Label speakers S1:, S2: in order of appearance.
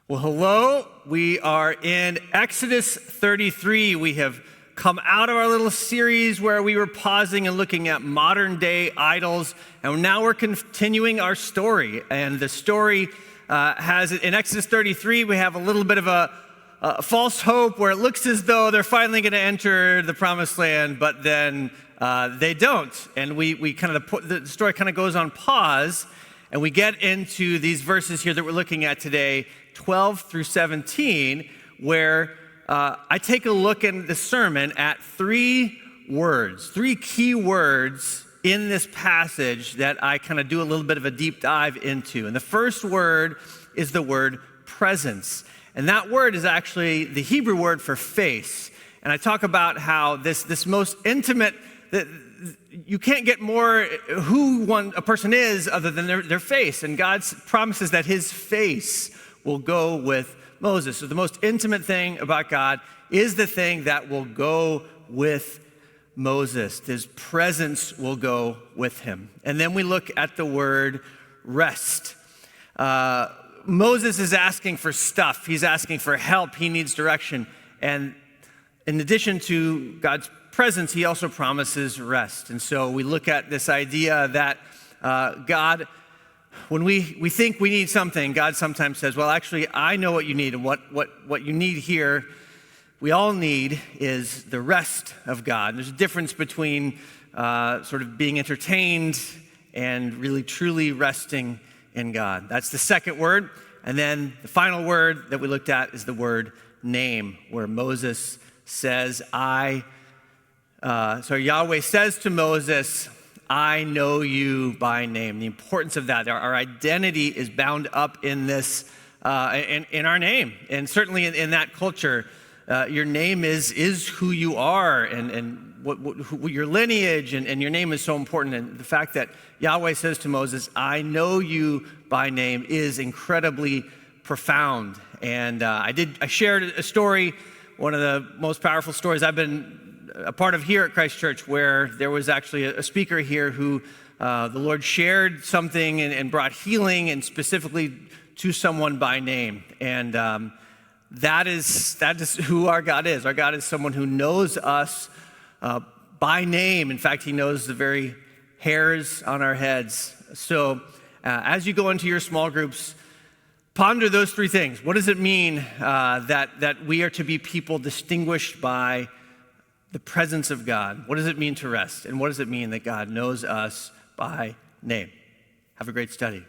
S1: Well, hello. We are in Exodus 33. We have come out of our little series where we were pausing and looking at modern day idols, and now we're continuing our story. And the story has, in Exodus 33, we have a little bit of a false hope where it looks as though they're finally going to enter the promised land, but then they don't. And the story kind of goes on pause, and we get into these verses here that we're looking at today, 12 through 17, where I take a look in the sermon at three key words in this passage that I kind of do a little bit of a deep dive into. And the first word is the word presence. And that word is actually the Hebrew word for face. And I talk about how this most intimate, you can't get more who a person is other than their face. And God promises that his face will go with Moses. So the most intimate thing about God is the thing that will go with Moses. His presence will go with him. And then we look at the word rest. Moses is asking for stuff. He's asking for help. He needs direction. And in addition to God's presence, he also promises rest. And so we look at this idea that God, when we think we need something, God sometimes says, well, actually, I know what you need. And what you need here, we all need, is the rest of God. There's a difference between sort of being entertained and really truly resting in God. That's the second word. And then the final word that we looked at is the word name, where Moses says, Yahweh says to Moses, I know you by name. The importance of that. Our identity is bound up in this, in our name. And certainly in that culture, your name is who you are and what your lineage and your name is so important. And the fact that Yahweh says to Moses, I know you by name is incredibly profound. And I shared a story, one of the most powerful stories I've been a part of here at Christ Church, where there was actually a speaker here who the Lord shared something and brought healing, and specifically to someone by name. And that is who our God is. Our God is someone who knows us by name. In fact, he knows the very hairs on our heads. So as you go into your small groups, ponder those three things. What does it mean that we are to be people distinguished by the presence of God? What does it mean to rest? And what does it mean that God knows us by name? Have a great study.